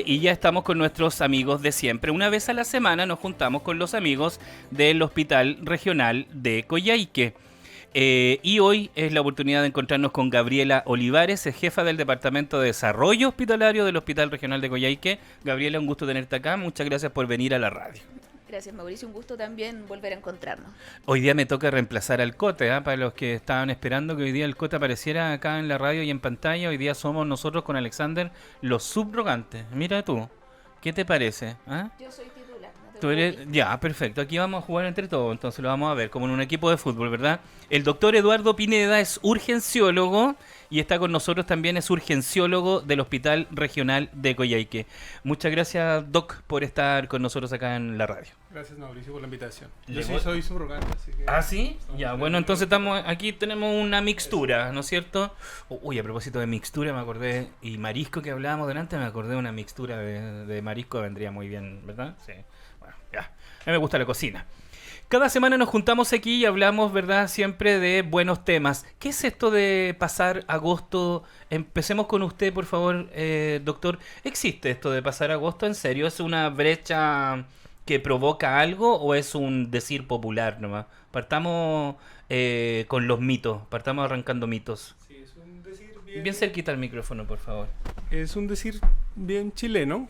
Y ya estamos con nuestros amigos de siempre. Una vez a la semana nos juntamos con los amigos del Hospital Regional de Coyhaique. Y hoy es la oportunidad de encontrarnos con Gabriela Olivares, es jefa del Departamento de Desarrollo Hospitalario del Hospital Regional de Coyhaique. Gabriela, un gusto tenerte acá. Muchas gracias por venir a la radio. Gracias, Mauricio. Un gusto también volver a encontrarnos. Hoy día me toca reemplazar al Cote, para los que estaban esperando que hoy día el Cote apareciera acá en la radio y en pantalla. Hoy día somos nosotros con Alexander los subrogantes. Mira tú, ¿qué te parece? Yo soy titular. No te Tú eres... preocupes. Ya, perfecto. Aquí vamos a jugar entre todos, entonces lo vamos a ver como en un equipo de fútbol, ¿verdad? El doctor Eduardo Pineda es urgenciólogo y está con nosotros también, es urgenciólogo del Hospital Regional de Coyhaique. Muchas gracias, Doc, por estar con nosotros acá en la radio. Gracias, Mauricio, por la invitación. Yo ¿Le sí voy? soy subrogante, así que... ¿Ah, sí? Ya, bueno, entonces estamos aquí tenemos una mixtura, ¿no es cierto? Uy, a propósito de mixtura, me acordé, y marisco que hablábamos delante, me acordé de una mixtura de marisco, vendría muy bien, ¿verdad? Sí. Bueno, ya. A mí me gusta la cocina. Cada semana nos juntamos aquí y hablamos, ¿verdad? Siempre de buenos temas. ¿Qué es esto de pasar agosto? Empecemos con usted, por favor, doctor. ¿Existe esto de pasar agosto? ¿En serio? ¿Es una brecha que provoca algo o es un decir popular nomás? Partamos con los mitos, partamos arrancando mitos. Sí, es un decir bien... Bien cerquita el micrófono, por favor. Es un decir bien chileno.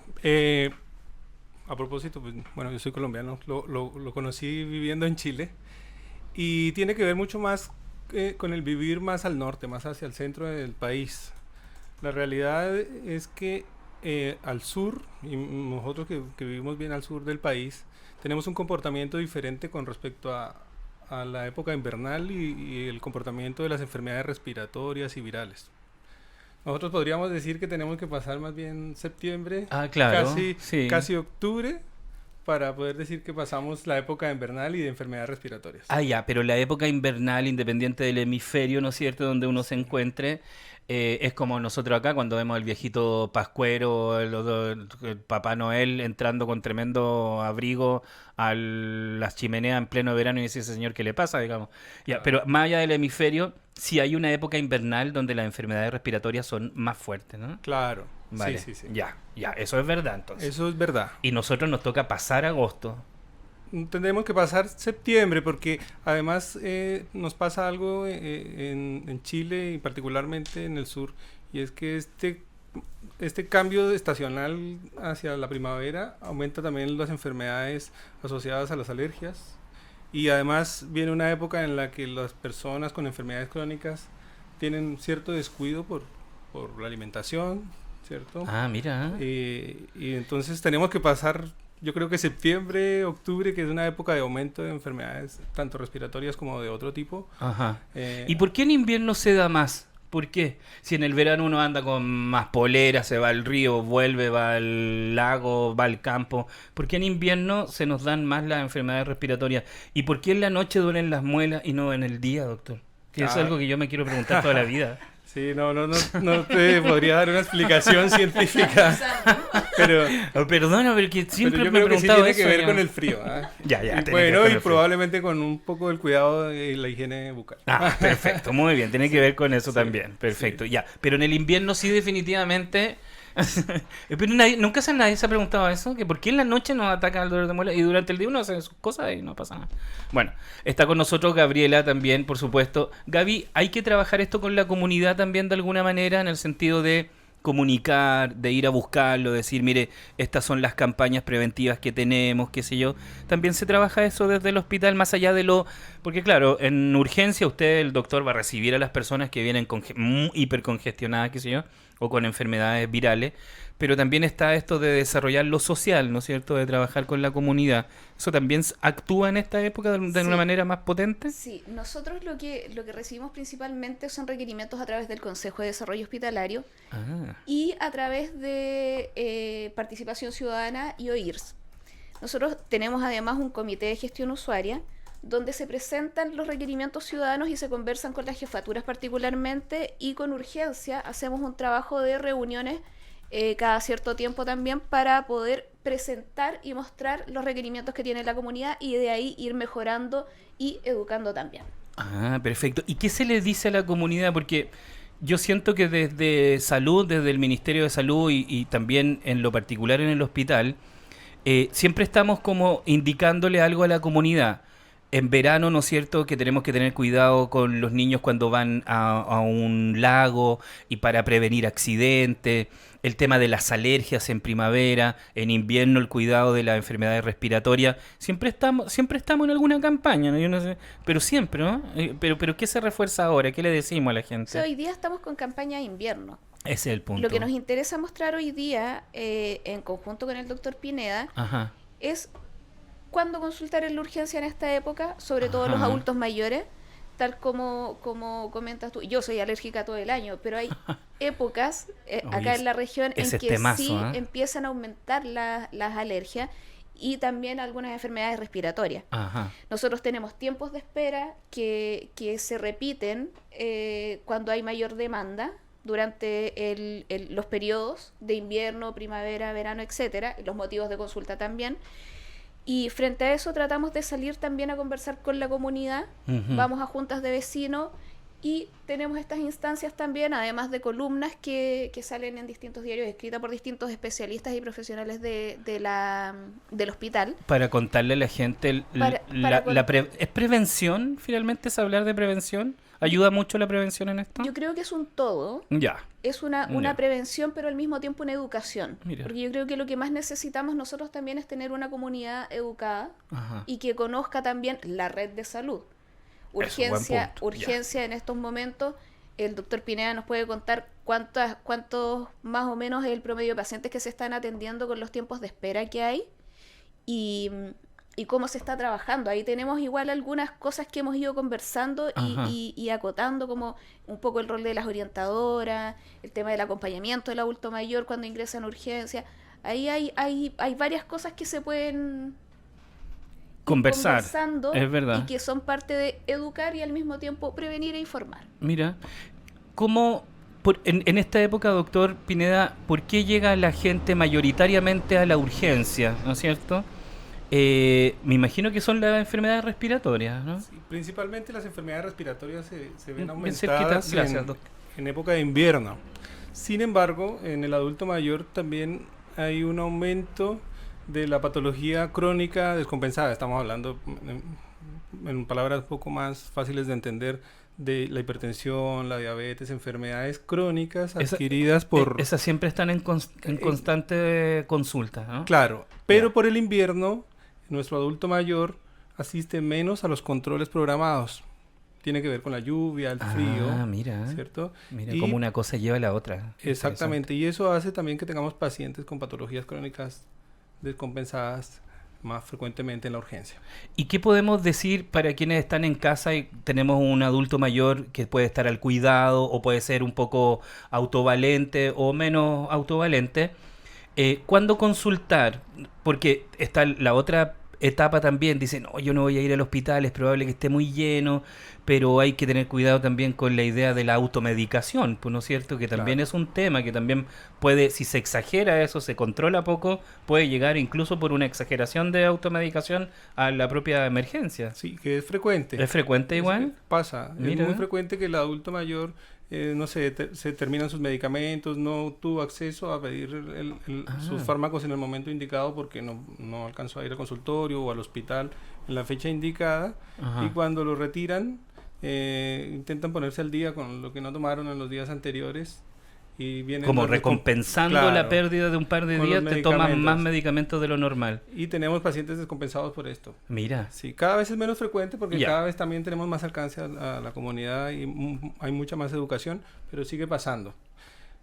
A propósito, pues, bueno, yo soy colombiano, lo conocí viviendo en Chile y tiene que ver mucho más con el vivir más al norte, más hacia el centro del país. La realidad es que al sur, y nosotros que vivimos bien al sur del país, tenemos un comportamiento diferente con respecto a la época invernal y el comportamiento de las enfermedades respiratorias y virales. Nosotros podríamos decir que tenemos que pasar más bien septiembre, Claro, sí. casi octubre, para poder decir que pasamos la época invernal y de enfermedades respiratorias. Ya, pero la época invernal, independiente del hemisferio, ¿no es cierto?, donde uno se encuentre, es como nosotros acá cuando vemos al viejito Pascuero, el Papá Noel entrando con tremendo abrigo a las chimeneas en pleno verano y dice, ese señor, ¿qué le pasa?, digamos. Ya, pero más allá del hemisferio, sí hay una época invernal donde las enfermedades respiratorias son más fuertes, ¿no? Claro, Vale, sí. ya, eso es verdad entonces. Eso es verdad. Y nosotros nos toca pasar agosto. Tendremos que pasar septiembre porque además nos pasa algo en Chile y particularmente en el sur, y es que este cambio estacional hacia la primavera aumenta también las enfermedades asociadas a las alergias, y además viene una época en la que las personas con enfermedades crónicas tienen cierto descuido por la alimentación, ¿cierto? Mira. Y entonces tenemos que pasar, yo creo que septiembre, octubre, que es una época de aumento de enfermedades, tanto respiratorias como de otro tipo. Ajá. ¿Y por qué en invierno se da más? ¿Por qué? Si en el verano uno anda con más polera, se va al río, vuelve, va al lago, va al campo. ¿Por qué en invierno se nos dan más las enfermedades respiratorias? ¿Y por qué en la noche duelen las muelas y no en el día, doctor? Que es algo que yo me quiero preguntar toda la vida. Sí, no te podría dar una explicación científica, pero Perdona, pero que siempre yo me he creo que sí preguntado tiene eso. que ver ya. con el frío. Ya, Y tiene que ver bueno, con y el frío. probablemente con un poco del cuidado y la higiene bucal. Perfecto, muy bien, tiene que ver con eso Sí, también, perfecto, sí. ya, pero en el invierno sí definitivamente, pero nunca nadie se ha preguntado eso, que por qué en la noche nos ataca el dolor de muela y durante el día uno hace sus cosas y no pasa nada. Bueno, está con nosotros Gabriela también, por supuesto. Gaby, hay que trabajar esto con la comunidad también de alguna manera, en el sentido de comunicar, de ir a buscarlo, decir, mire, estas son las campañas preventivas que tenemos, qué sé yo. También se trabaja eso desde el hospital, más allá de lo... Porque claro, en urgencia usted, el doctor, va a recibir a las personas que vienen hipercongestionadas, qué sé yo, o con enfermedades virales, pero también está esto de desarrollar lo social, ¿no es cierto?, de trabajar con la comunidad. ¿Eso también actúa en esta época de una Sí. manera más potente? Sí, nosotros lo que recibimos principalmente son requerimientos a través del Consejo de Desarrollo Hospitalario y a través de participación ciudadana y OIRS. Nosotros tenemos además un comité de gestión usuaria donde se presentan los requerimientos ciudadanos y se conversan con las jefaturas particularmente, y con urgencia hacemos un trabajo de reuniones cada cierto tiempo también para poder presentar y mostrar los requerimientos que tiene la comunidad y de ahí ir mejorando y educando también. Perfecto. ¿Y qué se le dice a la comunidad? Porque yo siento que desde salud, desde el Ministerio de Salud y también en lo particular en el hospital, siempre estamos como indicándole algo a la comunidad. En verano, ¿no es cierto?, que tenemos que tener cuidado con los niños cuando van a un lago y para prevenir accidentes, el tema de las alergias en primavera, en invierno el cuidado de las enfermedades respiratorias. Siempre estamos en alguna campaña, ¿no? Yo no sé, pero siempre, ¿no? Pero ¿qué se refuerza ahora? ¿Qué le decimos a la gente? O sea, hoy día estamos con campaña de invierno. Ese es el punto. Lo que nos interesa mostrar hoy día, en conjunto con el doctor Pineda, Ajá. es cuándo consultar en la urgencia en esta época, sobre todo los Ajá. adultos mayores, tal como comentas tú. Yo soy alérgica todo el año, pero hay épocas acá en la región en que sí empiezan a aumentar las alergias y también algunas enfermedades respiratorias. Ajá. Nosotros tenemos tiempos de espera que se repiten cuando hay mayor demanda durante los periodos de invierno, primavera, verano, etcétera, los motivos de consulta también. Y frente a eso tratamos de salir también a conversar con la comunidad, vamos a juntas de vecinos y tenemos estas instancias también, además de columnas que salen en distintos diarios, escritas por distintos especialistas y profesionales del hospital. Para contarle a la gente, ¿es prevención? Finalmente es hablar de prevención. ¿Ayuda mucho la prevención en esto? Yo creo que es un todo. Ya. Es una prevención, pero al mismo tiempo una educación. Mira. Porque yo creo que lo que más necesitamos nosotros también es tener una comunidad educada. Ajá. Y que conozca también la red de salud. Urgencia en estos momentos. El doctor Pineda nos puede contar cuántos más o menos es el promedio de pacientes que se están atendiendo con los tiempos de espera que hay y cómo se está trabajando. Ahí tenemos igual algunas cosas que hemos ido conversando y acotando, como un poco el rol de las orientadoras, el tema del acompañamiento del adulto mayor cuando ingresa en urgencia. Ahí hay varias cosas que se pueden conversando, es verdad, y que son parte de educar y al mismo tiempo prevenir e informar. Mira, ¿cómo en esta época, doctor Pineda, por qué llega la gente mayoritariamente a la urgencia, ¿no es cierto? Me imagino que son las enfermedades respiratorias, ¿no? Sí, principalmente las enfermedades respiratorias se ven aumentadas Gracias, en época de invierno. Sin embargo, en el adulto mayor también hay un aumento de la patología crónica descompensada. Estamos hablando en palabras un poco más fáciles de entender de la hipertensión, la diabetes, enfermedades crónicas adquiridas por... Esas siempre están en constante consulta, ¿no? Claro, pero por el invierno nuestro adulto mayor asiste menos a los controles programados. Tiene que ver con la lluvia, el frío, mira, ¿cierto? Mira cómo una cosa lleva a la otra. Exactamente, y eso hace también que tengamos pacientes con patologías crónicas descompensadas más frecuentemente en la urgencia. ¿Y qué podemos decir para quienes están en casa y tenemos un adulto mayor que puede estar al cuidado o puede ser un poco autovalente o menos autovalente? ¿Cuándo consultar? Porque está la otra etapa también, dicen, no, yo no voy a ir al hospital, es probable que esté muy lleno, pero hay que tener cuidado también con la idea de la automedicación, pues, ¿no es cierto? Que también es un tema que también puede, si se exagera eso, se controla poco, puede llegar incluso por una exageración de automedicación a la propia emergencia. Sí, que es frecuente. ¿Es frecuente igual? Pasa, es muy frecuente que el adulto mayor no sé, se terminan sus medicamentos, no tuvo acceso a pedir sus fármacos en el momento indicado porque no alcanzó a ir al consultorio o al hospital en la fecha indicada. Y cuando lo retiran intentan ponerse al día con lo que no tomaron en los días anteriores y vienen como recompensando la pérdida de un par de días, te toman más medicamentos de lo normal. Y tenemos pacientes descompensados por esto. Mira. Sí, cada vez es menos frecuente porque cada vez también tenemos más alcance a la comunidad y hay mucha más educación, pero sigue pasando.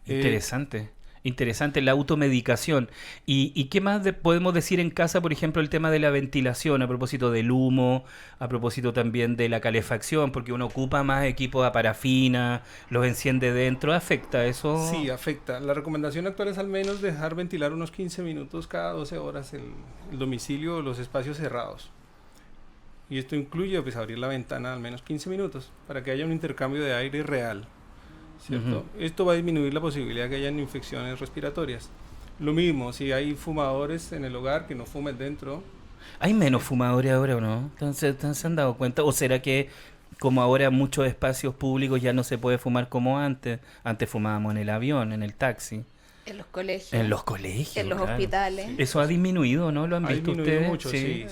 Interesante. Interesante, la automedicación. ¿Y qué más podemos decir en casa, por ejemplo, el tema de la ventilación, a propósito del humo, a propósito también de la calefacción, porque uno ocupa más equipos de parafina, los enciende dentro, ¿afecta eso? Sí, afecta. La recomendación actual es al menos dejar ventilar unos 15 minutos cada 12 horas el domicilio o los espacios cerrados. Y esto incluye pues abrir la ventana al menos 15 minutos para que haya un intercambio de aire real. ¿Cierto? Esto va a disminuir la posibilidad de que hayan infecciones respiratorias. Lo mismo, si hay fumadores en el hogar, que no fumen dentro. ¿Hay menos fumadores ahora o no? ¿Se han dado cuenta? ¿O será que como ahora en muchos espacios públicos ya no se puede fumar como antes. Antes fumábamos en el avión, en el taxi. En los colegios. En los colegios. En los claro. hospitales. Sí. Eso ha disminuido, ¿no? ¿Lo han Ha visto disminuido ustedes? mucho, sí.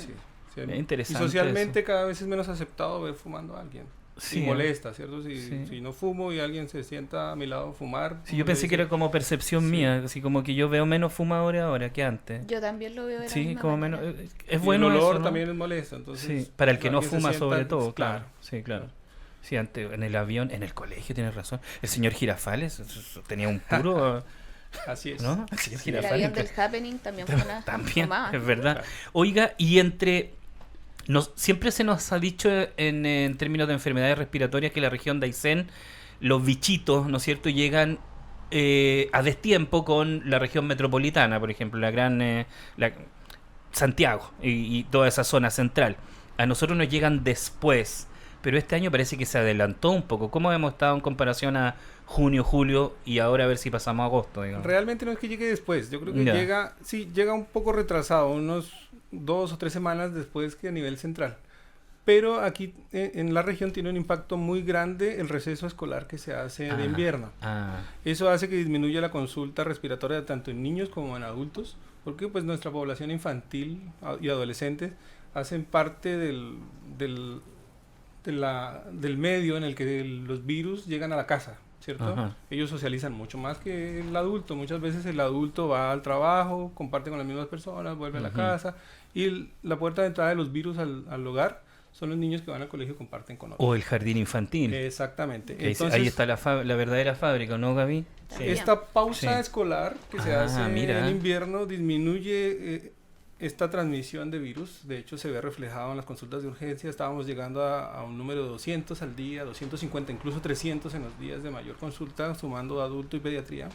Es interesante. Y socialmente cada vez es menos aceptado ver fumando a alguien. Sí, y molesta, ¿cierto? sí. Si no fumo y alguien se sienta a mi lado a fumar. Sí, yo pensé que era como percepción mía, así como que yo veo menos fumadores ahora que antes. Yo también lo veo de la Sí, misma como manera. menos. Es Y bueno el olor eso, ¿no? también es molesto, entonces. Sí, para el que no alguien se fuma sienta- sobre todo, claro. claro. Sí, claro. Sí, antes en el avión, en el colegio, tienes razón. El señor Girafales tenía un puro, Así es. ¿no? El señor El Girafales. avión del Happening también fue una También, fumada. es verdad. Claro. Oiga, y siempre se nos ha dicho en términos de enfermedades respiratorias que la región de Aysén, los bichitos, ¿no es cierto?, llegan a destiempo con la región metropolitana, por ejemplo, Santiago y toda esa zona central. A nosotros nos llegan después, pero este año parece que se adelantó un poco. ¿Cómo hemos estado en comparación a junio, julio y ahora a ver si pasamos a agosto, digamos? Realmente no es que llegue después, yo creo que Ya. llega un poco retrasado, unos 2 o 3 semanas después que a nivel central. Pero aquí en la región tiene un impacto muy grande el receso escolar que se hace de invierno. Eso hace que disminuya la consulta respiratoria tanto en niños como en adultos, porque pues nuestra población infantil y adolescentes hacen parte del medio en el que los virus llegan a la casa, ¿cierto? Ajá. Ellos socializan mucho más que el adulto. Muchas veces el adulto va al trabajo, comparte con las mismas personas, vuelve a la casa, y la puerta de entrada de los virus al hogar son los niños que van al colegio y comparten con otros. O el jardín infantil. Exactamente. Que Entonces, ahí está la verdadera fábrica, ¿no, Gaby? También. esta pausa Sí. escolar que se Ah, hace mira. en invierno disminuye esta transmisión de virus. De hecho, se ve reflejado en las consultas de urgencia. Estábamos llegando a un número de 200 al día, 250, incluso 300 en los días de mayor consulta, sumando adulto y pediatría.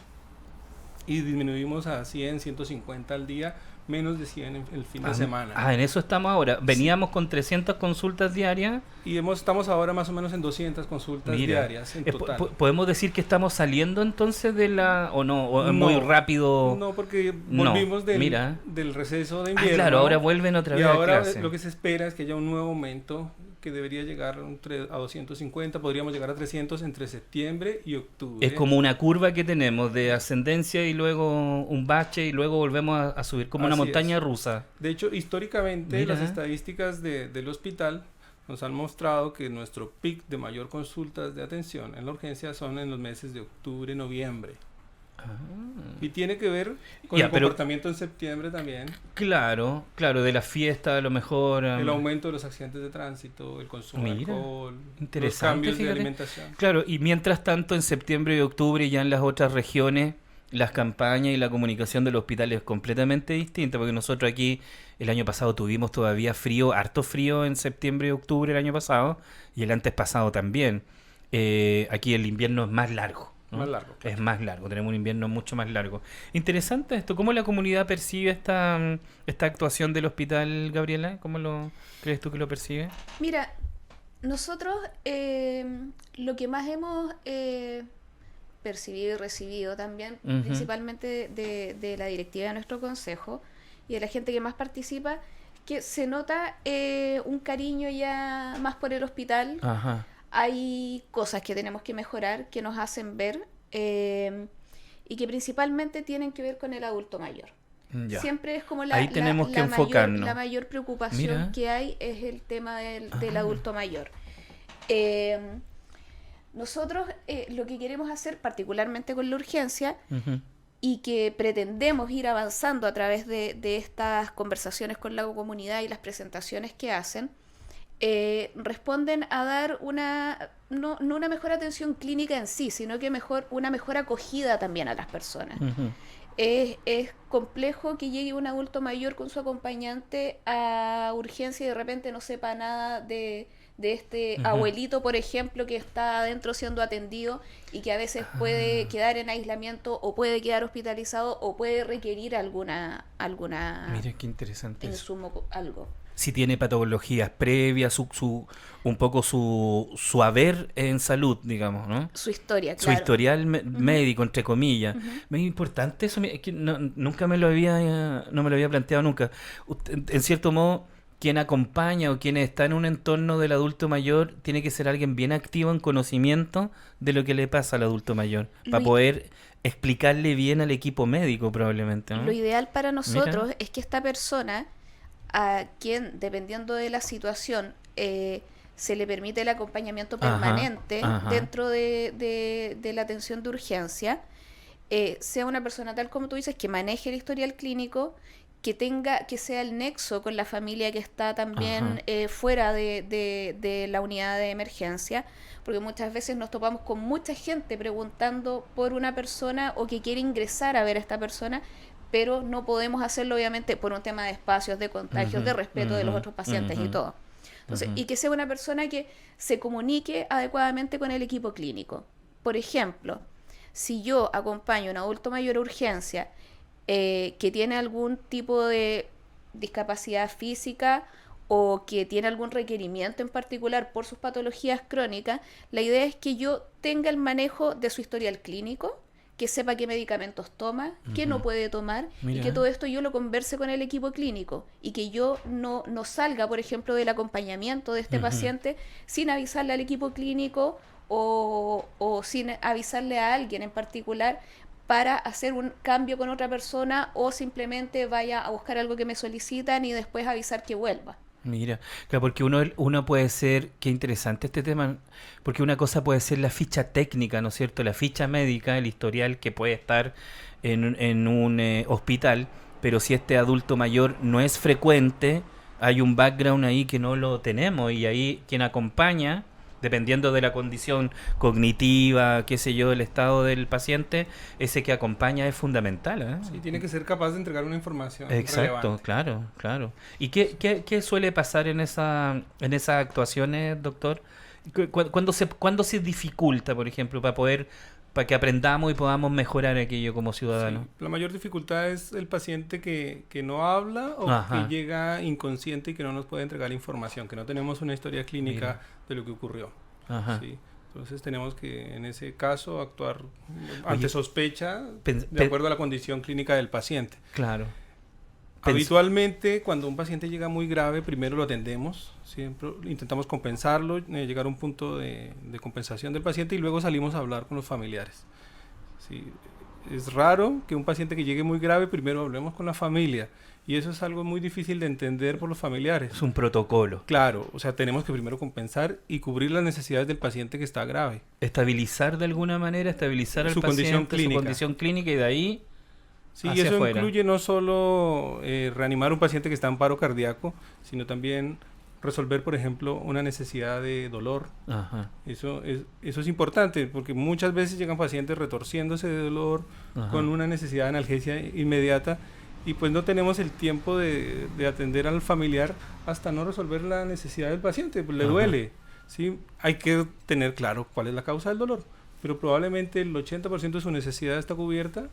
Y disminuimos a 100, 150 al día, menos de 100 en el fin de semana. En eso estamos ahora. Veníamos con 300 consultas diarias. Y estamos ahora más o menos en 200 consultas Mira, diarias en total. ¿podemos decir que estamos saliendo entonces de o no? ¿O es No, muy rápido? No, porque No, volvimos mira. del receso de invierno. Claro, ahora vuelven otra vez Y a ahora clase. lo que se espera es que haya un nuevo aumento que debería llegar a 250, podríamos llegar a 300 entre septiembre y octubre. Es como una curva que tenemos de ascendencia y luego un bache y luego volvemos a subir como una Así montaña es. rusa. De hecho, históricamente Mira. las estadísticas del hospital nos han mostrado que nuestro pic de mayor consultas de atención en la urgencia son en los meses de octubre, noviembre. Y tiene que ver con Ya, el pero- comportamiento en septiembre también. Claro, de la fiesta a lo mejor. El aumento de los accidentes de tránsito, el consumo de Mira, alcohol, interesante, los cambios de fíjate. alimentación. Claro, y mientras tanto en septiembre y octubre ya en las otras regiones las campañas y la comunicación del hospital es completamente distinta, porque nosotros aquí el año pasado tuvimos todavía frío, harto frío en septiembre y octubre el año pasado, y el antes pasado también. Aquí el invierno es más largo. ¿no? Más largo, claro. Es más largo, tenemos un invierno mucho más largo. Interesante esto, ¿cómo la comunidad percibe esta actuación del hospital, Gabriela? ¿Cómo lo crees tú que lo percibe? Mira, nosotros lo que más hemos percibido y recibido también, Ujú. principalmente de la directiva de nuestro consejo y de la gente que más participa, que se nota un cariño ya más por el hospital. Ajá. Hay cosas que tenemos que mejorar, que nos hacen ver y que principalmente tienen que ver con el adulto mayor. Ya. Siempre es como Ahí tenemos que enfocarnos. la mayor preocupación Mira. que hay es el tema del Ah. adulto mayor. Nosotros lo que queremos hacer, particularmente con la urgencia, Ujú. y que pretendemos ir avanzando a través de estas conversaciones con la comunidad y las presentaciones que hacen, responden a dar no una mejor atención clínica en sí, sino que una mejor acogida también a las personas. Ujú. Es complejo que llegue un adulto mayor con su acompañante a urgencia y de repente no sepa nada de este Ujú. abuelito, por ejemplo, que está adentro siendo atendido y que a veces puede quedar en aislamiento o puede quedar hospitalizado o puede requerir alguna Mira qué interesante eso. insumo, algo. Si tiene patologías previas, un poco su haber en salud, digamos, ¿no? Su historia, Su claro. historial médico, entre comillas. Es importante eso, es que nunca no me lo había planteado nunca. En cierto modo, quien acompaña o quien está en un entorno del adulto mayor tiene que ser alguien bien activo en conocimiento de lo que le pasa al adulto mayor, para poder explicarle bien al equipo médico probablemente, ¿no? Lo ideal para nosotros es que esta persona, a quien, dependiendo de la situación, se le permite el acompañamiento permanente dentro de la atención de urgencia, sea una persona tal como tú dices, que maneje el historial clínico, que sea el nexo con la familia que está también fuera de la unidad de emergencia, porque muchas veces nos topamos con mucha gente preguntando por una persona o que quiere ingresar a ver a esta persona, pero no podemos hacerlo obviamente por un tema de espacios, de contagios, de respeto de los otros pacientes y todo. Entonces, y que sea una persona que se comunique adecuadamente con el equipo clínico. Por ejemplo, si yo acompaño a un adulto mayor a urgencia que tiene algún tipo de discapacidad física o que tiene algún requerimiento en particular por sus patologías crónicas, la idea es que yo tenga el manejo de su historial clínico, que sepa qué medicamentos toma, qué no puede tomar, y que todo esto yo lo converse con el equipo clínico y que yo no salga, por ejemplo, del acompañamiento de este paciente sin avisarle al equipo clínico o sin avisarle a alguien en particular para hacer un cambio con otra persona, o simplemente vaya a buscar algo que me solicitan y después avisar que vuelva. Mira, claro, porque uno puede ser, qué interesante este tema, porque una cosa puede ser la ficha técnica, ¿no es cierto? La ficha médica, el historial que puede estar en un hospital, pero si este adulto mayor no es frecuente, hay un background ahí que no lo tenemos, y ahí quien acompaña, dependiendo de la condición cognitiva, qué sé yo, el estado del paciente, ese que acompaña es fundamental, ¿eh? Sí, tiene que ser capaz de entregar una información Exacto, relevante. claro. ¿Y qué suele pasar en esas actuaciones, doctor? ¿Cuándo se dificulta, por ejemplo, para que aprendamos y podamos mejorar aquello como ciudadanos? Sí, la mayor dificultad es el paciente que no habla o que llega inconsciente y que no nos puede entregar información, que no tenemos una historia clínica de lo que ocurrió. Sí. Entonces tenemos que, en ese caso, actuar ante sospecha de acuerdo a la condición clínica del paciente. Claro. Habitualmente, cuando un paciente llega muy grave, primero lo atendemos, siempre intentamos compensarlo, llegar a un punto de compensación del paciente, y luego salimos a hablar con los familiares. Sí, es raro que un paciente que llegue muy grave, primero hablemos con la familia, y eso es algo muy difícil de entender por los familiares. Es un protocolo. Claro, o sea, tenemos que primero compensar y cubrir las necesidades del paciente que está grave. Estabilizar de alguna manera, al paciente, su condición clínica, y de ahí... Sí, y eso incluye no solo reanimar un paciente que está en paro cardíaco, sino también resolver, por ejemplo, una necesidad de dolor. Eso es importante, porque muchas veces llegan pacientes retorciéndose de dolor, con una necesidad de analgesia inmediata, y pues no tenemos el tiempo de atender al familiar hasta no resolver la necesidad del paciente, pues le duele. ¿Sí? Hay que tener claro cuál es la causa del dolor, pero probablemente el 80% de su necesidad está cubierta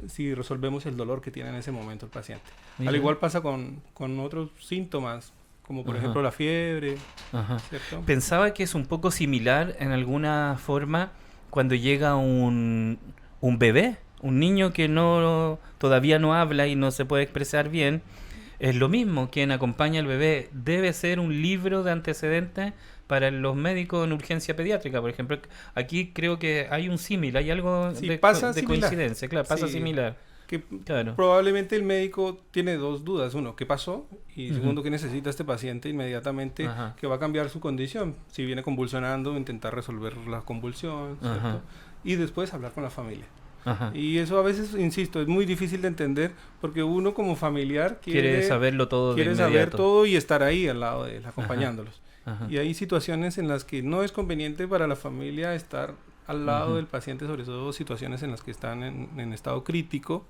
si resolvemos el dolor que tiene en ese momento el paciente. Al igual pasa con otros síntomas, como por ejemplo la fiebre. ¿Cierto? Pensaba que es un poco similar en alguna forma cuando llega un bebé, un niño que todavía no habla y no se puede expresar bien. Es lo mismo, quien acompaña al bebé debe ser un libro de antecedentes para los médicos en urgencia pediátrica, por ejemplo. Aquí creo que hay un símil, hay algo de coincidencia, claro, pasa similar. Que probablemente el médico tiene dos dudas: uno, ¿qué pasó? Y segundo, ¿qué necesita este paciente inmediatamente que va a cambiar su condición? Si viene convulsionando, intentar resolver la convulsión, ¿cierto? Y después hablar con la familia. Y eso a veces, insisto, es muy difícil de entender, porque uno como familiar quiere saberlo todo, quiere saber todo y estar ahí al lado de él, acompañándolos. Y hay situaciones en las que no es conveniente para la familia estar al lado del paciente, sobre todo situaciones en las que están en estado crítico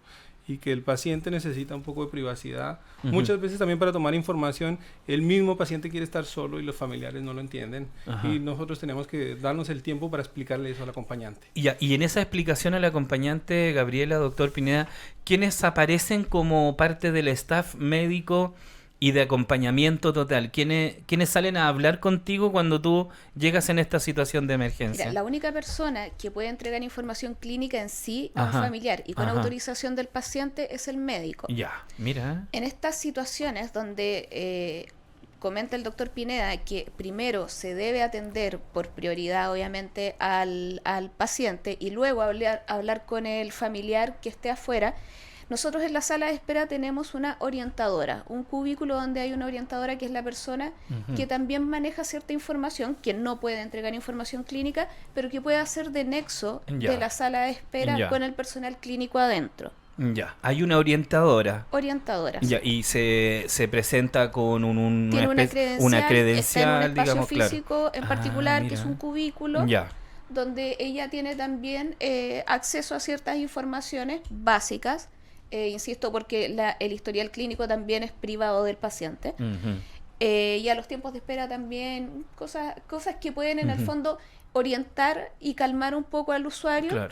y que el paciente necesita un poco de privacidad. Muchas veces también para tomar información, el mismo paciente quiere estar solo y los familiares no lo entienden. Y nosotros tenemos que darnos el tiempo para explicarle eso al acompañante. Y en esa explicación al acompañante, Gabriela, doctor Pineda, ¿quiénes aparecen como parte del staff médico y de acompañamiento total. ¿Quiénes salen a hablar contigo cuando tú llegas en esta situación de emergencia? Mira, la única persona que puede entregar información clínica en sí a un familiar y con autorización del paciente es el médico. Ya, mira. En estas situaciones donde comenta el doctor Pineda que primero se debe atender por prioridad, obviamente, al paciente y luego hablar con el familiar que esté afuera. Nosotros en la sala de espera tenemos una orientadora, un cubículo donde hay una orientadora que es la persona que también maneja cierta información, que no puede entregar información clínica, pero que puede hacer de nexo de la sala de espera con el personal clínico adentro. Ya, hay una orientadora. Orientadora. Ya, y se presenta con tiene una credencial, está en un espacio digamos, físico en particular, mira. que es un cubículo, donde ella tiene también acceso a ciertas informaciones básicas. Insisto, porque el historial clínico también es privado del paciente. Y a los tiempos de espera también, cosas que pueden en el fondo orientar y calmar un poco al usuario,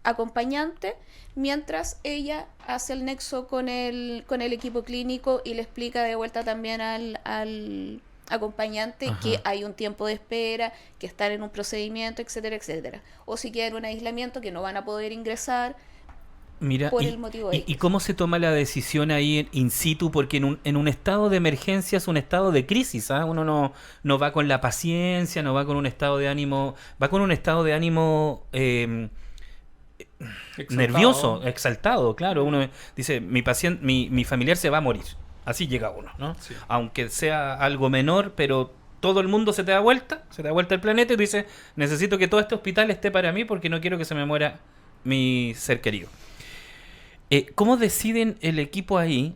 acompañante, mientras ella hace el nexo con el equipo clínico y le explica de vuelta también al acompañante que hay un tiempo de espera, que están en un procedimiento, etcétera, etcétera. O si quieren un aislamiento, que no van a poder ingresar. Mira, por el motivo ¿y cómo se toma la decisión ahí in situ? Porque en un estado de emergencia es un estado de crisis, ¿ah? Uno no va con la paciencia, no va con un estado de ánimo, va con un estado de ánimo nervioso, exaltado, claro. Uno dice, mi familiar se va a morir. Así llega uno, ¿no? Sí. Aunque sea algo menor, pero todo el mundo se te da vuelta el planeta y tú dices, necesito que todo este hospital esté para mí porque no quiero que se me muera mi ser querido. ¿Cómo deciden el equipo ahí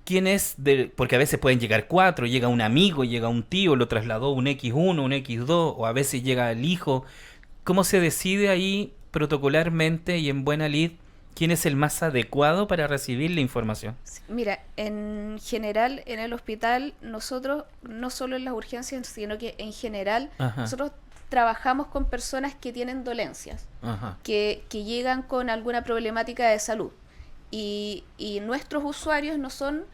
quién es? Porque a veces pueden llegar 4, llega un amigo, llega un tío, lo trasladó un X1, un X2, o a veces llega el hijo. ¿Cómo se decide ahí protocolarmente y en buena lid quién es el más adecuado para recibir la información? Mira, en general en el hospital nosotros, no solo en las urgencias, sino que en general nosotros trabajamos con personas que tienen dolencias, que llegan con alguna problemática de salud. Y nuestros usuarios no son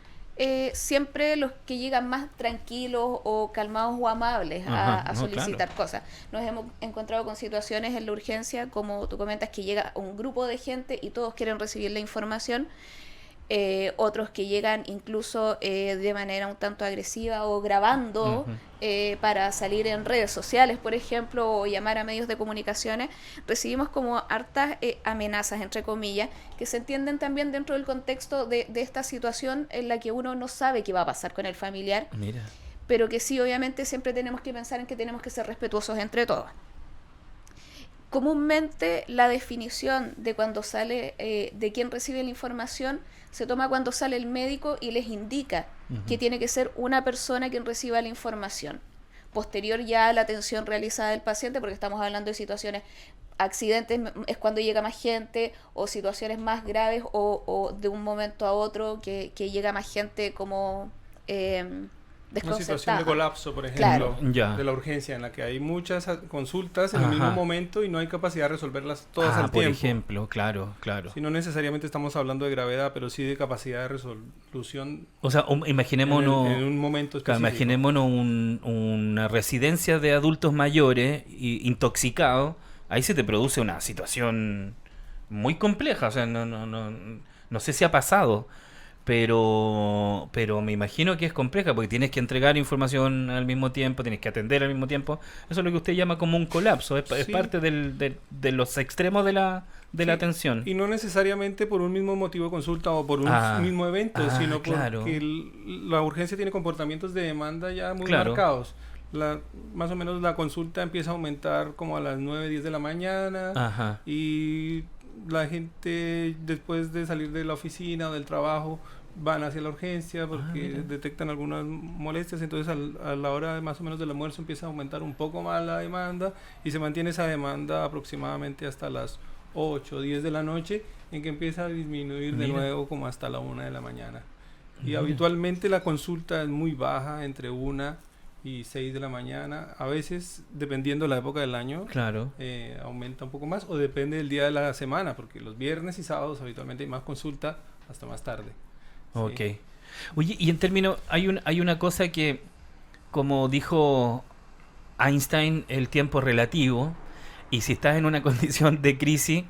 siempre los que llegan más tranquilos o calmados o amables a solicitar cosas. Nos hemos encontrado con situaciones en la urgencia, como tú comentas, que llega un grupo de gente y todos quieren recibir la información. Otros que llegan incluso de manera un tanto agresiva o grabando para salir en redes sociales, por ejemplo, o llamar a medios de comunicaciones. Recibimos como hartas amenazas, entre comillas, que se entienden también dentro del contexto de esta situación en la que uno no sabe qué va a pasar con el familiar. Mira. Pero que sí, obviamente, siempre tenemos que pensar en que tenemos que ser respetuosos entre todos. Comúnmente la definición de cuando sale, de quién recibe la información, se toma cuando sale el médico y les indica que tiene que ser una persona quien reciba la información. Posterior ya a la atención realizada del paciente, porque estamos hablando de situaciones, accidentes es cuando llega más gente, o situaciones más graves, o de un momento a otro que llega más gente como una situación de colapso, por ejemplo, de la urgencia, en la que hay muchas consultas en el mismo momento y no hay capacidad de resolverlas todas al tiempo. Por ejemplo, claro. Si no necesariamente estamos hablando de gravedad, pero sí de capacidad de resolución. O sea, imaginémonos en un momento específico. Imaginémonos una residencia de adultos mayores intoxicados. Ahí se te produce una situación muy compleja. O sea, no sé si ha pasado. Pero me imagino que es compleja porque tienes que entregar información al mismo tiempo, tienes que atender al mismo tiempo. Eso es lo que usted llama como un colapso, es parte de los extremos de la atención. Y no necesariamente por un mismo motivo de consulta o por un mismo evento, sino porque la urgencia tiene comportamientos de demanda ya muy marcados. Más o menos la consulta empieza a aumentar como a las 9, 10 de la mañana y la gente después de salir de la oficina o del trabajo van hacia la urgencia porque detectan algunas molestias, entonces a la hora más o menos del almuerzo empieza a aumentar un poco más la demanda y se mantiene esa demanda aproximadamente hasta las 8 o 10 de la noche, en que empieza a disminuir de nuevo como hasta la 1 de la mañana. Y habitualmente la consulta es muy baja, entre 1 y 6 de la mañana, a veces dependiendo de la época del año aumenta un poco más, o depende del día de la semana, porque los viernes y sábados habitualmente hay más consulta hasta más tarde. Ok. Oye, y en términos, hay una cosa que, como dijo Einstein, el tiempo es relativo, y si estás en una condición de crisis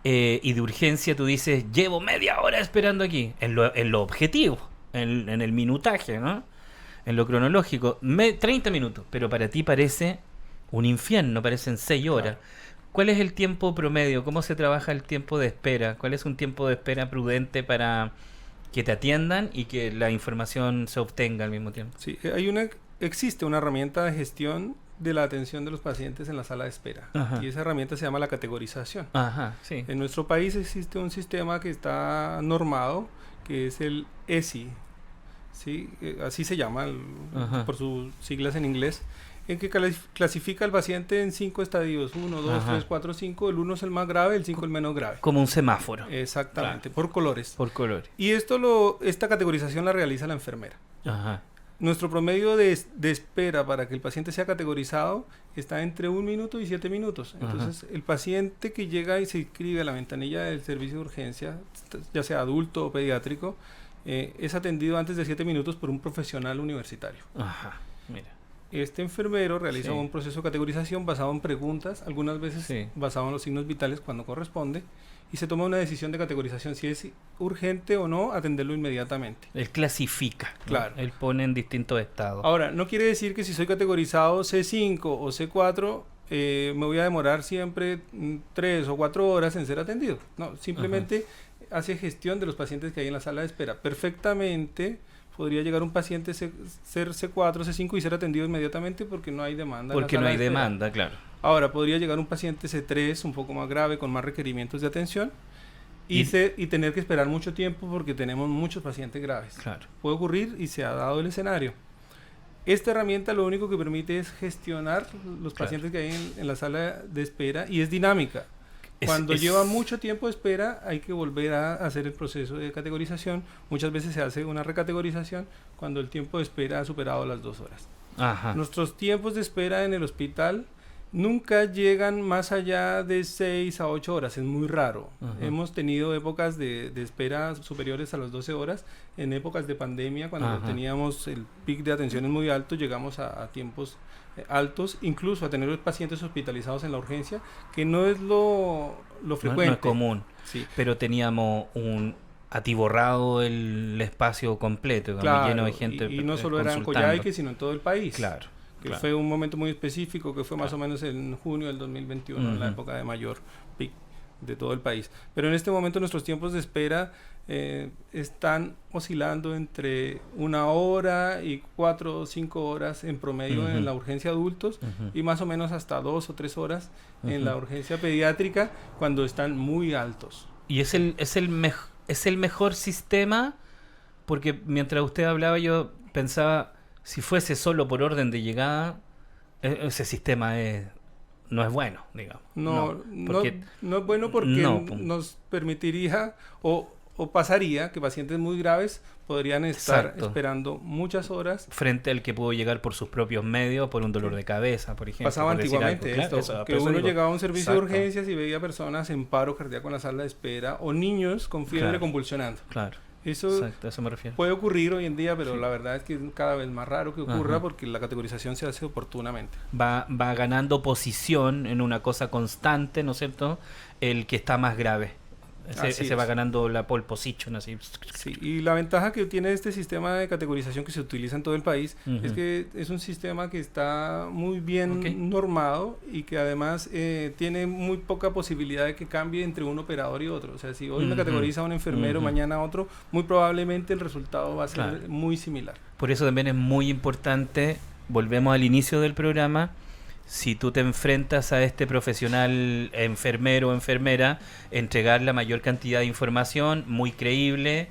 y de urgencia, tú dices, llevo media hora esperando aquí, en lo objetivo, en el minutaje, ¿no? En lo cronológico, 30 minutos, pero para ti parece un infierno, parecen 6 horas. ¿Cuál es el tiempo promedio? ¿Cómo se trabaja el tiempo de espera? ¿Cuál es un tiempo de espera prudente para que te atiendan y que la información se obtenga al mismo tiempo? Sí, existe una herramienta de gestión de la atención de los pacientes en la sala de espera. Ajá. Y esa herramienta se llama la categorización. Ajá, sí. En nuestro país existe un sistema que está normado, que es el ESI, ¿sí? Así se llama por sus siglas en inglés, en que clasifica al paciente en 5 estadios: 1, 2, Ajá. 3, 4, 5. El 1 es el más grave, el 5 el menos grave. Como un semáforo. Exactamente, Claro. por colores. Por colores. Y esta categorización la realiza la enfermera. Ajá. Nuestro promedio de espera para que el paciente sea categorizado está entre 1 minuto y 7 minutos. Entonces, el paciente que llega y se inscribe a la ventanilla del servicio de urgencia, ya sea adulto o pediátrico, es atendido antes de 7 minutos por un profesional universitario. Ajá. Mira. Este enfermero realiza Sí. un proceso de categorización basado en preguntas, algunas veces Sí. basado en los signos vitales cuando corresponde, y se toma una decisión de categorización, si es urgente o no atenderlo inmediatamente. Él clasifica. ¿no? Claro. Él pone en distintos estados. Ahora, no quiere decir que si soy categorizado C5 o C4, me voy a demorar siempre 3 o 4 horas en ser atendido. No, simplemente hace gestión de los pacientes que hay en la sala de espera. Perfectamente podría llegar un paciente ser C4, C5 y ser atendido inmediatamente porque no hay demanda. Porque no hay demanda, claro. Ahora, podría llegar un paciente C3, un poco más grave, con más requerimientos de atención, y tener que esperar mucho tiempo porque tenemos muchos pacientes graves. Claro. Puede ocurrir y se ha dado el escenario. Esta herramienta lo único que permite es gestionar los pacientes que hay en la sala de espera, y es dinámica. Cuando lleva mucho tiempo de espera, hay que volver a hacer el proceso de categorización. Muchas veces se hace una recategorización cuando el tiempo de espera ha superado las 2 horas. Ajá. Nuestros tiempos de espera en el hospital nunca llegan más allá de 6 a 8 horas, es muy raro. Ajá. Hemos tenido épocas de espera superiores a las 12 horas. En épocas de pandemia, cuando Ajá. teníamos el pic de atenciones muy alto, llegamos a tiempos altos, incluso a tener los pacientes hospitalizados en la urgencia, que no es lo frecuente. No es común. Sí. Pero teníamos atiborrado el espacio completo, digamos, Claro, lleno de gente. y no solo era en consultando. Coyhaique, sino en todo el país. Claro. Que claro. fue un momento muy específico, que fue más o menos en junio del 2021, en la Ujú. época de mayor pic de todo el país. Pero en este momento nuestros tiempos de espera están oscilando entre 1 hora y 4 o 5 horas en promedio Ujú. en la urgencia adultos, Ujú. y más o menos hasta 2 o 3 horas en Ujú. la urgencia pediátrica cuando están muy altos. Y es el mejor sistema, porque mientras usted hablaba yo pensaba, si fuese solo por orden de llegada, ese sistema no es bueno, digamos. No porque es bueno porque no, nos permitiría o pasaría que pacientes muy graves podrían estar Exacto. esperando muchas horas. frente al que pudo llegar por sus propios medios, por un dolor de cabeza, por ejemplo. Pasaba por decir antiguamente algo. Claro, esto, eso, que por eso uno digo, llegaba a un servicio exacto. de urgencias y veía personas en paro cardíaco en la sala de espera, o niños con fiebre Claro. convulsionando. Claro, Eso exacto, a eso me refiero. puede ocurrir hoy en día, pero Sí. la verdad es que es cada vez más raro que ocurra, Ajá. porque la categorización se hace oportunamente. Va ganando posición en una cosa constante, ¿no es cierto? El que está más grave. Así Ese es. va ganando la pole position, así. Sí, y la ventaja que tiene este sistema de categorización que se utiliza en todo el país Ujú. es que es un sistema que está muy bien Ok. normado, y que además tiene muy poca posibilidad de que cambie entre un operador y otro. O sea, si hoy me Ujú. categoriza un enfermero, Ujú. mañana otro, muy probablemente el resultado va a ser Claro. muy similar. Por eso también es muy importante, volvemos al inicio del programa, si tú te enfrentas a este profesional enfermero o enfermera, entregar la mayor cantidad de información, muy creíble,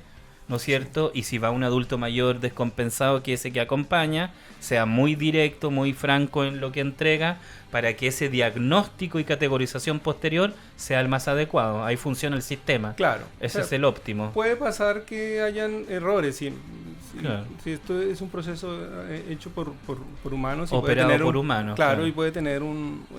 ¿no es cierto? Y si va un adulto mayor descompensado, que ese que acompaña, sea muy directo, muy franco en lo que entrega, para que ese diagnóstico y categorización posterior sea el más adecuado. Ahí funciona el sistema. Claro. Ese O sea, es el óptimo. puede pasar que hayan errores, si Claro. esto es un proceso hecho por humanos, y puede Operado tener por humanos. claro, y puede tener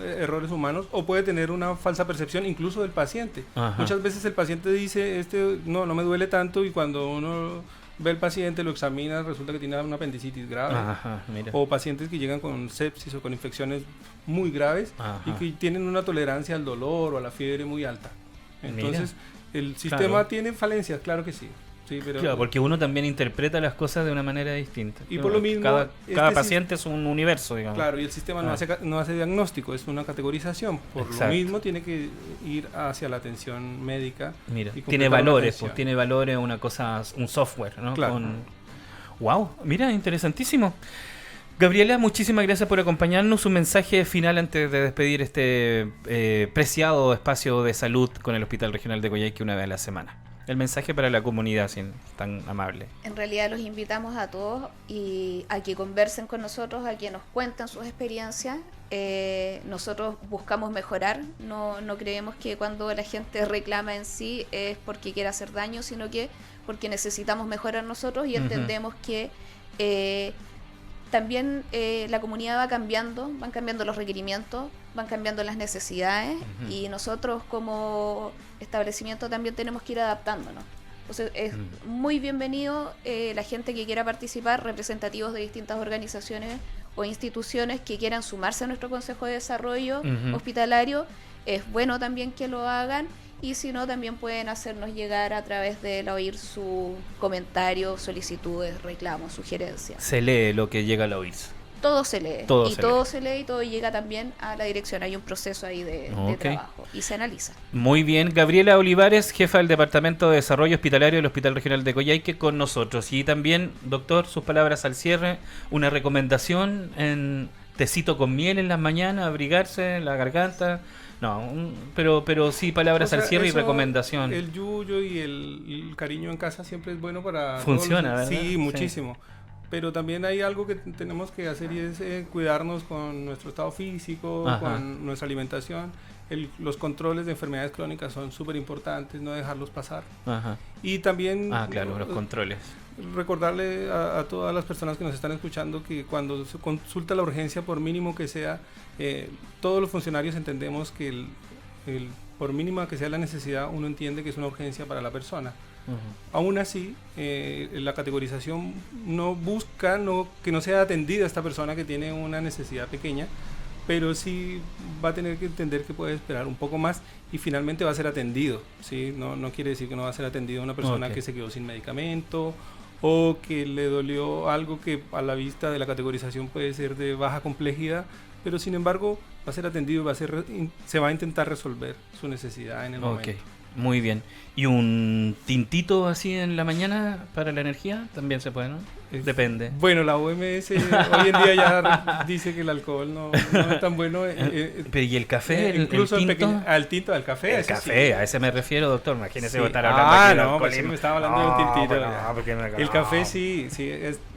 errores humanos, o puede tener una falsa percepción incluso del paciente. Ajá. Muchas veces el paciente dice, no me duele tanto, y cuando uno ve el paciente, lo examina, resulta que tiene una apendicitis grave. Ajá, mira. O pacientes que llegan con sepsis o con infecciones muy graves y Ajá. que tienen una tolerancia al dolor o a la fiebre muy alta. Entonces, el sistema Claro. tiene falencias, claro que sí. Sí, pero Claro, porque uno también interpreta las cosas de una manera distinta. Y por lo mismo, cada este paciente es un universo, digamos. claro, y el sistema no hace diagnóstico, es una categorización. Por Exacto. lo mismo tiene que ir hacia la atención médica. Mira, y tiene completar una valores, atención. pues tiene valores una cosa, un software, ¿no? Claro. Wow, mira, interesantísimo. Gabriela, muchísimas gracias por acompañarnos. Un mensaje final antes de despedir este preciado espacio de salud con el Hospital Regional de Coyhaique una vez a la semana. El mensaje para la comunidad, si es tan amable. En realidad los invitamos a todos y a que conversen con nosotros, a que nos cuenten sus experiencias. Nosotros buscamos mejorar, no creemos que cuando la gente reclama en sí es porque quiere hacer daño, sino que porque necesitamos mejorar nosotros y entendemos que también la comunidad va cambiando, van cambiando los requerimientos, van cambiando las necesidades y nosotros como establecimiento también tenemos que ir adaptándonos. Entonces es muy bienvenido la gente que quiera participar, representativos de distintas organizaciones o instituciones que quieran sumarse a nuestro Consejo de Desarrollo Hospitalario. Es bueno también que lo hagan y si no también pueden hacernos llegar a través de la OIR sus comentarios, solicitudes, reclamos, sugerencias. Se lee lo que llega a la OIS. Todo se lee. Todo y se todo lee. se lee y todo llega también a la dirección. Hay un proceso ahí de Ok. trabajo y se analiza. Muy bien, Gabriela Olivares, jefa del Departamento de Desarrollo Hospitalario del Hospital Regional de Coyhaique, con nosotros. Y también, doctor, sus palabras al cierre, una recomendación en tecito con miel en las mañanas, abrigarse la garganta. No, pero sí palabras O sea, al cierre y eso, recomendación. El yuyo y el cariño en casa siempre es bueno para... Funciona, todos los- ¿verdad? Sí, Sí. muchísimo. Pero también hay algo que tenemos que hacer y es cuidarnos con nuestro estado físico, Ajá. con nuestra alimentación. Los controles de enfermedades crónicas son súper importantes, no dejarlos pasar. Ajá. Y también Claro, los controles. recordarle a todas las personas que nos están escuchando que cuando se consulta la urgencia, por mínimo que sea, todos los funcionarios entendemos que por mínima que sea la necesidad, uno entiende que es una urgencia para la persona. Aún así, la categorización no busca que no sea atendida esta persona que tiene una necesidad pequeña, pero sí va a tener que entender que puede esperar un poco más y finalmente va a ser atendido, ¿sí? No quiere decir que no va a ser atendido una persona que se quedó sin medicamento o que le dolió algo que a la vista de la categorización puede ser de baja complejidad, pero sin embargo va a ser atendido y se va a intentar resolver su necesidad en el momento. Muy bien. ¿Y un tintito así en la mañana para la energía? También se puede, ¿no? Depende. Bueno, la OMS hoy en día ya dice que el alcohol no es tan bueno. Pero ¿y el café? Incluso el tinto? al tinto, al café. El ese café, sí. a ese me refiero, doctor. Imagínese Sí. estar hablando aquí de no, pues sí, alcoholismo. me estaba hablando de un tintito. Porque El café sí,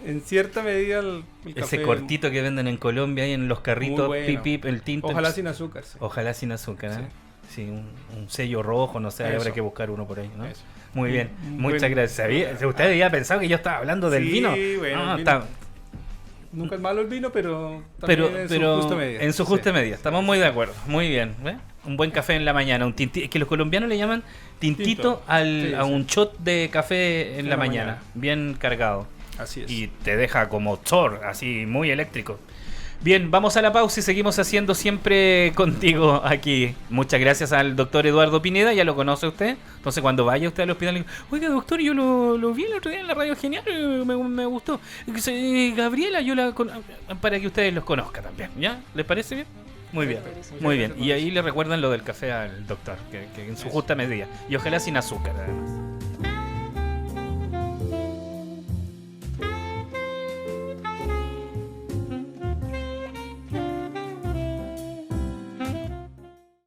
en cierta medida el Ese café, cortito que venden en Colombia ahí en los carritos, Muy bueno. pip, pip, el tinto. Ojalá sin azúcar. Sí. Ojalá sin azúcar, ¿eh? Sí. Sí, un sello rojo, no sé, Eso. habrá que buscar uno por ahí, ¿no? Eso. Muy bien, muchas Bueno. gracias. ¿Usted había pensado que yo estaba hablando del Sí, vino? bueno, No, el vino. está- Nunca es malo el vino, pero también en su justa medida. en su Sí. justa medida, estamos muy de acuerdo, muy bien. ¿Ve? Un buen café en la mañana, es que los colombianos le llaman tintito Tinto. Sí, a sí. un shot de café en la mañana, mañana. bien cargado. Así es. Y te deja como Thor, así muy eléctrico. Bien, vamos a la pausa y seguimos haciendo siempre contigo aquí. Muchas gracias al doctor Eduardo Pineda, ya lo conoce usted. Entonces cuando vaya usted al hospital, le digo, oiga doctor, yo lo vi el otro día en la radio genial, me gustó. Gabriela, para que ustedes los conozcan también, ¿ya? ¿Les parece bien? Muy bien, muy bien. Y ahí le recuerdan lo del café al doctor, que en su justa medida. Y ojalá sin azúcar, además.